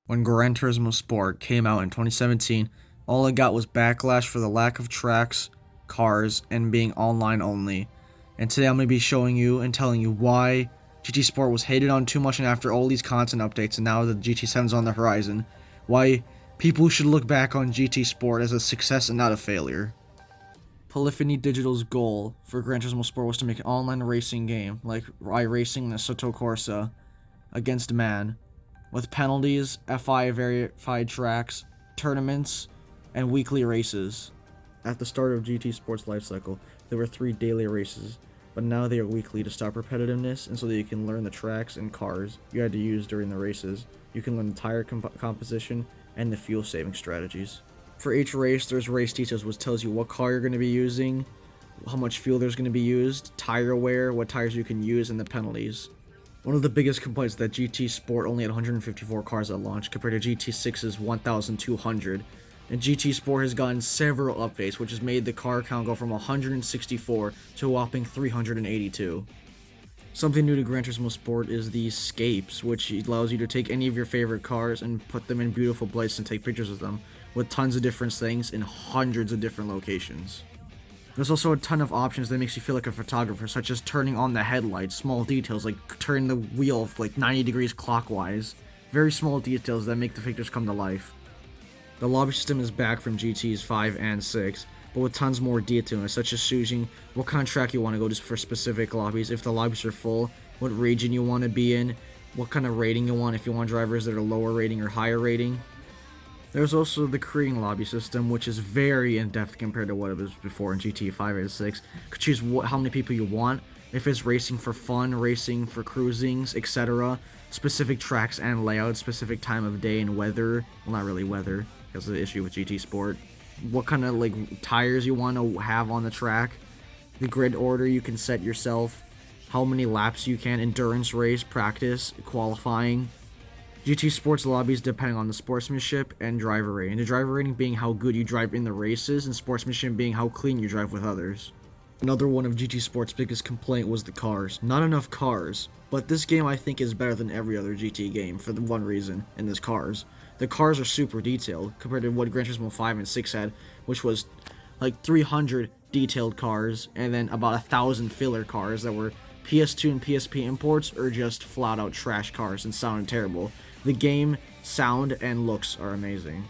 When Gran Turismo Sport came out in 2017, all it got was backlash for the lack of tracks, cars, and being online only. And today I'm going to be showing you and telling you why GT Sport was hated on too much, and after all these content updates and now that GT7's on the horizon, why people should look back on GT Sport as a success and not a failure. Polyphony Digital's goal for Gran Turismo Sport was to make an online racing game like iRacing and Assetto Corsa against man, with penalties, FI verified tracks, tournaments, and weekly races. At the start of GT Sport's lifecycle, there were 3 daily races, but now they are weekly to stop repetitiveness and so that you can learn the tracks and cars you had to use during the races. You can learn the tire composition and the fuel saving strategies. For each race, there's race details, which tells you what car you're going to be using, how much fuel there's going to be used, tire wear, what tires you can use, and the penalties. One of the biggest complaints is that GT Sport only had 154 cars at launch compared to GT6's 1,200, and GT Sport has gotten several updates, which has made the car count go from 164 to a whopping 382. Something new to Gran Turismo Sport is the scapes, which allows you to take any of your favorite cars and put them in beautiful places and take pictures of them, with tons of different things in hundreds of different locations. There's also a ton of options that makes you feel like a photographer, such as turning on the headlights, small details like turning the wheel like 90 degrees clockwise, very small details that make the pictures come to life. The lobby system is back from GTs 5 and 6, but with tons more detail, such as choosing what kind of track you want to go to for specific lobbies, if the lobbies are full, what region you want to be in, what kind of rating you want, if you want drivers that are lower rating or higher rating. There's also the creating lobby system, which is very in-depth compared to what it was before in GT 5 and 6. You could choose how many people you want, if it's racing for fun, racing for cruisings, etc. Specific tracks and layouts, specific time of day and weather. Well, not really weather, because of the issue with GT Sport. What kind of tires you want to have on the track. The grid order you can set yourself. How many laps you can, endurance race, practice, qualifying. GT Sports lobbies depending on the sportsmanship and driver rating. The driver rating being how good you drive in the races, and sportsmanship being how clean you drive with others. Another one of GT Sports' biggest complaint was the cars. Not enough cars, but this game I think is better than every other GT game for the one reason, and it's cars. The cars are super detailed compared to what Gran Turismo 5 and 6 had, which was like 300 detailed cars and then about 1,000 filler cars that were PS2 and PSP imports or just flat out trash cars and sounded terrible. The game, sound, and looks are amazing.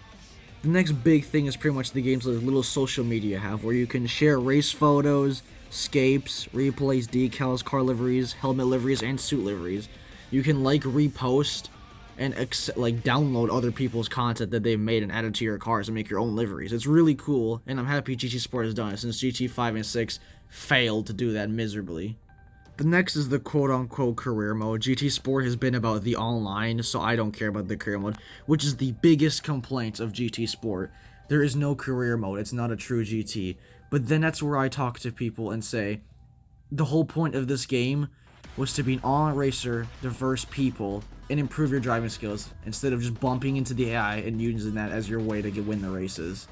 The next big thing is pretty much the game's little social media have, where you can share race photos, scapes, replays, decals, car liveries, helmet liveries, and suit liveries. You can repost, and download other people's content that they've made and add it to your cars and make your own liveries. It's really cool, and I'm happy GT Sport has done it since GT 5 and 6 failed to do that miserably. The next is the quote-unquote career mode. GT Sport has been about the online, so I don't care about the career mode, which is the biggest complaint of GT Sport. There is no career mode. It's not a true GT. But then that's where I talk to people and say, the whole point of this game was to be an online racer, diverse people, and improve your driving skills, instead of just bumping into the AI and using that as your way to win the races.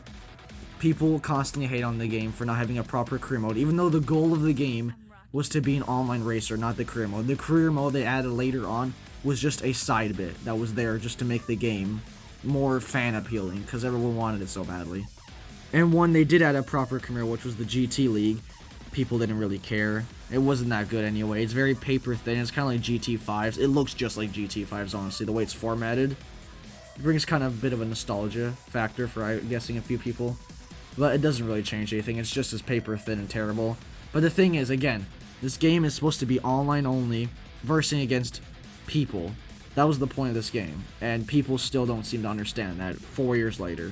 People constantly hate on the game for not having a proper career mode, even though the goal of the game was to be an online racer, not the career mode. The career mode they added later on was just a side bit that was there just to make the game more fan appealing, because everyone wanted it so badly. And when they did add a proper career, which was the GT League, people didn't really care. It wasn't that good anyway. It's very paper thin. It's kind of like GT5s. It looks just like GT5s, honestly, the way it's formatted. It brings kind of a bit of a nostalgia factor for, I'm guessing, a few people. But it doesn't really change anything. It's just as paper thin and terrible. But the thing is, again, this game is supposed to be online only, versing against people. That was the point of this game, and people still don't seem to understand that 4 years later.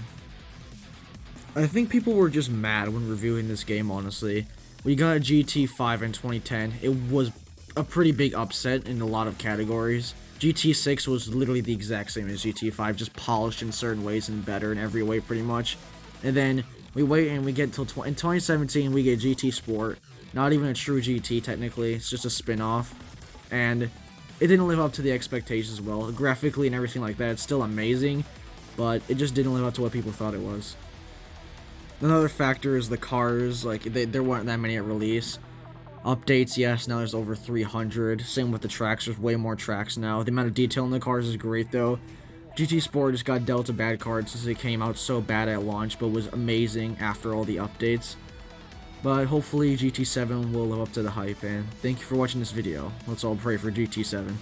I think people were just mad when reviewing this game, honestly. We got a GT5 in 2010. It was a pretty big upset in a lot of categories. GT6 was literally the exact same as GT5, just polished in certain ways and better in every way pretty much. And then we wait and we get until in 2017 we get GT Sport. Not even a true GT technically, it's just a spin-off. And it didn't live up to the expectations well. Graphically and everything like that, it's still amazing, but it just didn't live up to what people thought it was. Another factor is the cars, there weren't that many at release. Updates, yes, now there's over 300. Same with the tracks, there's way more tracks now. The amount of detail in the cars is great though. GT Sport just got dealt a bad card since it came out so bad at launch, but was amazing after all the updates. But hopefully GT7 will live up to the hype, and thank you for watching this video. Let's all pray for GT7.